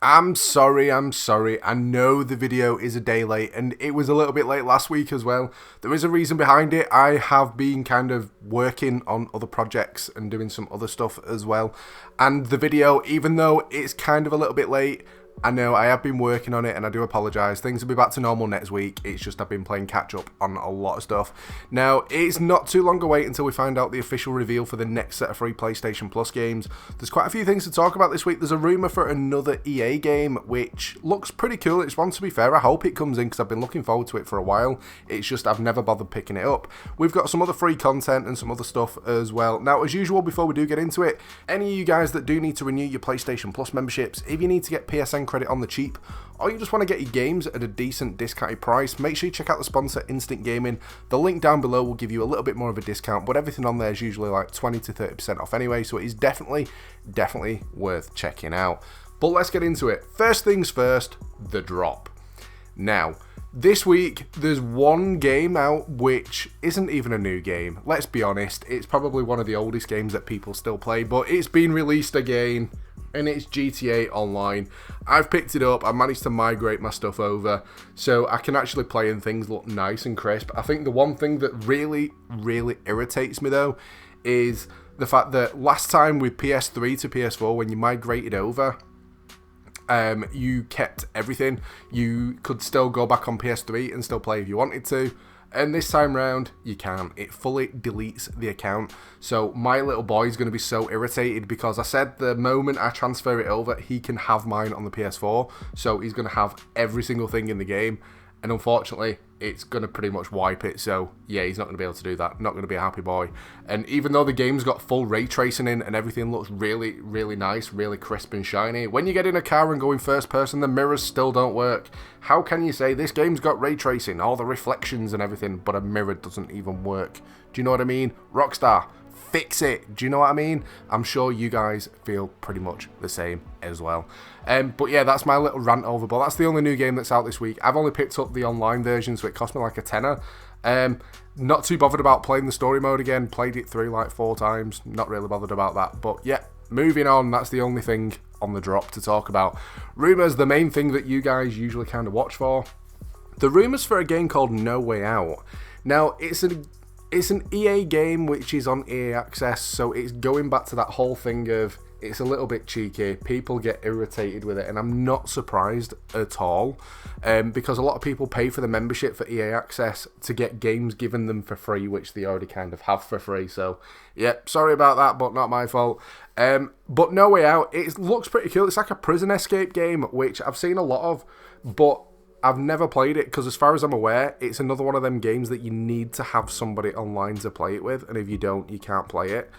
I'm sorry. I know the video is a day late, and it was a little bit late last week as well. There is a reason behind it. I have been kind of working on other projects and doing some other stuff as well. And the video, even though it's kind of a little bit late, I know I have been working on it, and I do apologise. Things will be back to normal next week. It's just I've been playing catch up on a lot of stuff. Now, it's not too long a wait until we find out the official reveal for the next set of free PlayStation Plus games. There's quite a few things to talk about this week. There's a rumour for another EA game, which looks pretty cool. It's one, to be fair. I hope it comes in because I've been looking forward to it for a while. It's just I've never bothered picking it up. We've got some other free content and some other stuff as well. Now, as usual, before we do get into it, any of you guys that do need to renew your PlayStation Plus memberships, if you need to get PSN credit on the cheap, or you just want to get your games at a decent discounted price, make sure you check out the sponsor Instant Gaming. The link down below will give you a little bit more of a discount, but everything on there is usually like 20 to 30% off anyway, so it is definitely worth checking out. But let's get into it. First things first, the drop. Now, this week, there's one game out which isn't even a new game. Let's be honest, it's probably one of the oldest games that people still play, but it's been released again, and it's GTA Online. I've picked it up, I managed to migrate my stuff over, so I can actually play and things look nice and crisp. I think the one thing that really irritates me though, is the fact that last time with PS3 to PS4, when you migrated over, you kept everything. You could still go back on PS3 and still play if you wanted to. And this time round, you can't. It fully deletes the account. So my little boy is going to be so irritated because I said the moment I transfer it over, he can have mine on the PS4. So he's going to have every single thing in the game. And unfortunately, it's going to pretty much wipe it. So yeah, he's not going to be able to do that. Not going to be a happy boy. And even though the game's got full ray tracing in and everything looks really nice, really crisp and shiny, when you get in a car and go in first person, the mirrors still don't work. How can you say this game's got ray tracing, all the reflections and everything, but a mirror doesn't even work? Do you know what I mean? Rockstar, fix it. Do you know what I mean? I'm sure you guys feel pretty much the same as well. But yeah, that's my little rant over. But that's the only new game that's out this week. I've only picked up the online version, so it cost me like a tenner. Not too bothered about playing the story mode again. Played it through like 4 times. Not really bothered about that. But yeah, moving on. That's the only thing on the drop to talk about. Rumours, the main thing that you guys usually kind of watch for. The rumours for a game called No Way Out. Now, it's an EA game which is on EA Access, so it's going back to that whole thing of it's a little bit cheeky, people get irritated with it, and I'm not surprised at all, because a lot of people pay for the membership for EA Access to get games given them for free, which they already kind of have for free, so yeah, sorry about that, but not my fault. But No Way Out, it looks pretty cool. It's like a prison escape game, which I've seen a lot of, but I've never played it because as far as I'm aware, it's another one of them games that you need to have somebody online to play it with, and if you don't, you can't play it.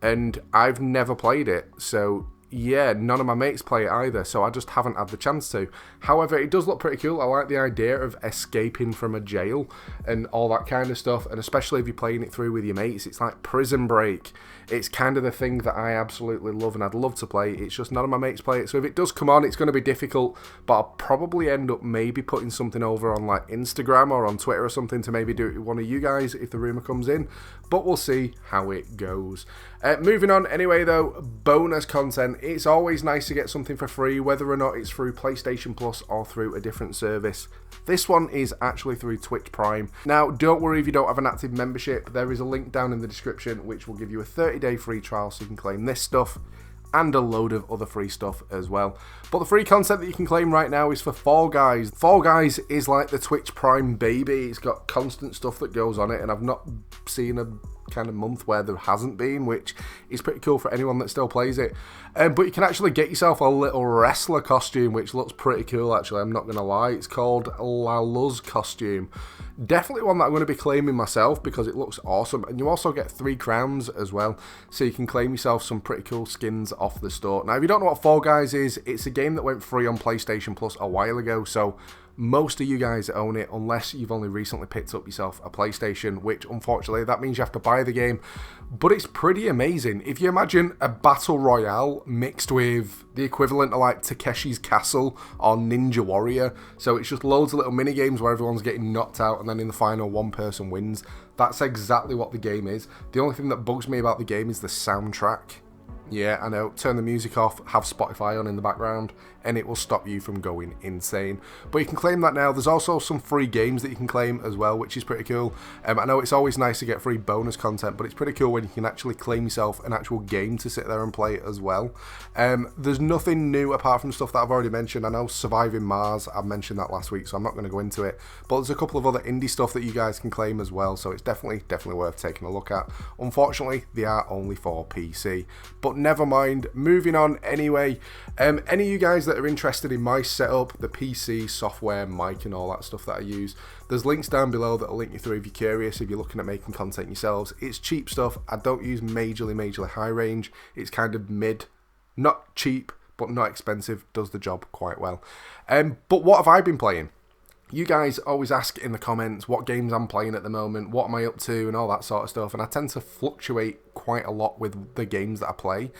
And I've never played it, so yeah, none of my mates play it either, so I just haven't had the chance to. However, it does look pretty cool. I like the idea of escaping from a jail and all that kind of stuff, and especially if you're playing it through with your mates, it's like Prison Break. It's kind of the thing that I absolutely love and I'd love to play. It's just none of my mates play it, so if it does come on, it's going to be difficult, but I'll probably end up maybe putting something over on like Instagram or on Twitter or something to maybe do it with one of you guys if the rumour comes in, but we'll see how it goes. Moving on anyway though, bonus content. It's always nice to get something for free, whether or not it's through PlayStation Plus or through a different service. This one is actually through Twitch Prime. Now, don't worry if you don't have an active membership. There is a link down in the description which will give you a 30-day free trial so you can claim this stuff and a load of other free stuff as well. But the free content that you can claim right now is for Fall Guys. Fall Guys is like the Twitch Prime baby. It's got constant stuff that goes on it, and I've not seen a kind of month where there hasn't been, which is pretty cool for anyone that still plays it. But you can actually get yourself a little wrestler costume, which looks pretty cool actually, I'm not going to lie. It's called La Luz costume. Definitely one that I'm going to be claiming myself because it looks awesome, and you also get 3 crowns as well, so you can claim yourself some pretty cool skins off the store. Now, if you don't know what Fall Guys is, it's a game that went free on PlayStation Plus a while ago, so most of you guys own it unless you've only recently picked up yourself a PlayStation, which unfortunately that means you have to buy the game, but it's pretty amazing. If you imagine a battle royale mixed with the equivalent of like Takeshi's Castle or Ninja Warrior, so it's just loads of little mini games where everyone's getting knocked out and then in the final one person wins. That's exactly what the game is. The only thing that bugs me about the game is the soundtrack. Yeah, I know, turn the music off, have Spotify on in the background. and it will stop you from going insane. But you can claim that now. There's also some free games that you can claim as well, which is pretty cool. I know it's always nice to get free bonus content, but it's pretty cool when you can actually claim yourself an actual game to sit there and play as well. There's nothing new apart from stuff that I've already mentioned. I know Surviving Mars, I've mentioned that last week, so I'm not going to go into it, but there's a couple of other indie stuff that you guys can claim as well, so it's definitely worth taking a look at. Unfortunately, they are only for PC, but never mind, moving on anyway. Any of you guys that are interested in my setup, the PC, software, mic and all that stuff that I use, there's links down below that'll link you through if you're curious, if you're looking at making content yourselves. It's cheap stuff. I don't use majorly high range. It's kind of mid, not cheap, but not expensive, does the job quite well. But what have I been playing? You guys always ask in the comments what games I'm playing at the moment, what am I up to and all that sort of stuff, and I tend to fluctuate quite a lot with the games that I play.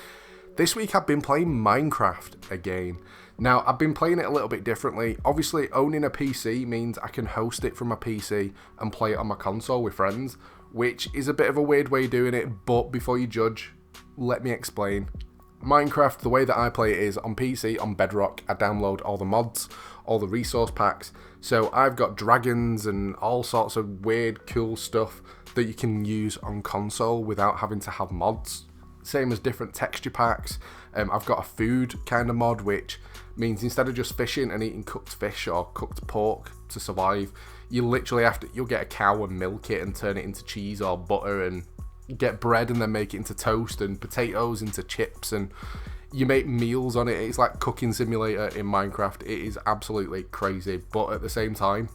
This week I've been playing Minecraft again. Now, I've been playing it a little bit differently. Obviously, owning a PC means I can host it from my PC and play it on my console with friends, which is a bit of a weird way of doing it, but before you judge, let me explain. Minecraft, the way that I play it is on PC, on Bedrock. I download all the mods, all the resource packs. So I've got dragons and all sorts of weird, cool stuff that you can use on console without having to have mods. Same as different texture packs. I've got a food kind of mod, which means instead of just fishing and eating cooked fish or cooked pork to survive, you literally you'll get a cow and milk it and turn it into cheese or butter, and get bread and then make it into toast, and potatoes into chips, and you make meals on it. It's like cooking simulator in Minecraft. It is absolutely crazy, but at the same time,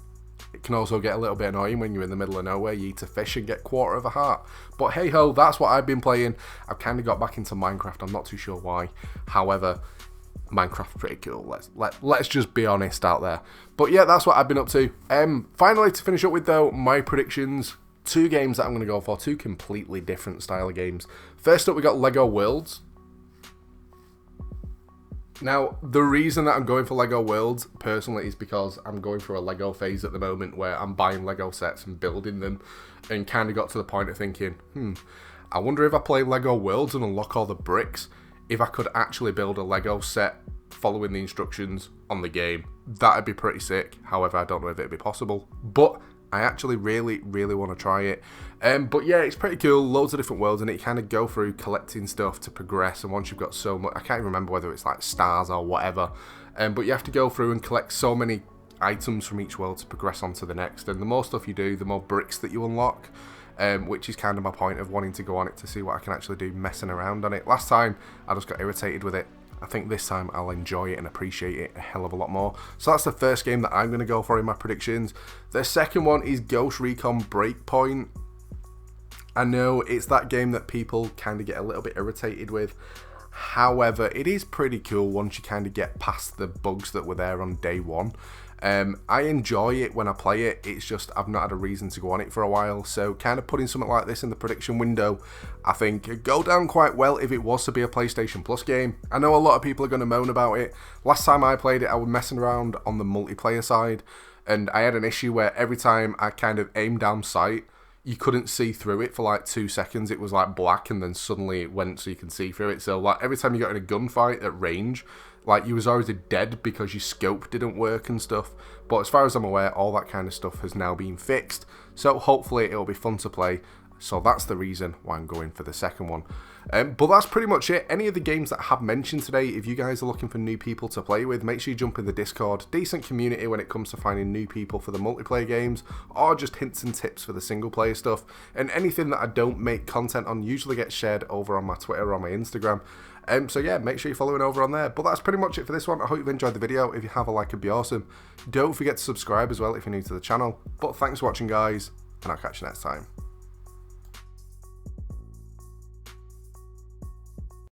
it can also get a little bit annoying when you're in the middle of nowhere, you eat a fish and get quarter of a heart. But hey ho, that's what I've been playing. I've kind of got back into Minecraft, I'm not too sure why. However, Minecraft's pretty cool, let's just be honest out there. But yeah, that's what I've been up to. Finally, to finish up with though, my predictions. Two games that I'm going to go for, two completely different style of games. First up, we got Lego Worlds. Now, the reason that I'm going for Lego Worlds, personally, is because I'm going through a Lego phase at the moment where I'm buying Lego sets and building them, and kind of got to the point of thinking, I wonder if I play Lego Worlds and unlock all the bricks, if I could actually build a Lego set following the instructions on the game. That'd be pretty sick. However, I don't know if it'd be possible, but I actually really want to try it. But yeah, it's pretty cool. Loads of different worlds, and you kind of go through collecting stuff to progress. And once you've got so much, I can't even remember whether it's like stars or whatever. But you have to go through and collect so many items from each world to progress on to the next. And the more stuff you do, the more bricks that you unlock. Which is kind of my point of wanting to go on it to see what I can actually do messing around on it. Last time, I just got irritated with it. I think this time I'll enjoy it and appreciate it a hell of a lot more. So that's the first game that I'm going to go for in my predictions. The second one is Ghost Recon Breakpoint. I know it's that game that people kind of get a little bit irritated with. However, it is pretty cool once you kind of get past the bugs that were there on day one. I enjoy it when I play it, it's just I've not had a reason to go on it for a while, so kind of putting something like this in the prediction window, I think it'd go down quite well if it was to be a PlayStation Plus game. I know a lot of people are going to moan about it. Last time I played it, I was messing around on the multiplayer side, and I had an issue where every time I kind of aimed down sight, you couldn't see through it for like 2 seconds. It was like black, and then suddenly it went so you can see through it. So like every time you got in a gunfight at range, like you was already dead because your scope didn't work and stuff. But as far as I'm aware, all that kind of stuff has now been fixed. So hopefully it'll be fun to play. So that's the reason why I'm going for the second one. But that's pretty much it. Any of the games that I have mentioned today, if you guys are looking for new people to play with, make sure you jump in the Discord. Decent community when it comes to finding new people for the multiplayer games, or just hints and tips for the single player stuff. And anything that I don't make content on usually gets shared over on my Twitter or on my Instagram. So yeah, make sure you're following over on there. But that's pretty much it for this one. I hope you've enjoyed the video. If you have, a like would be awesome. Don't forget to subscribe as well if you're new to the channel. But thanks for watching, guys, and I'll catch you next time.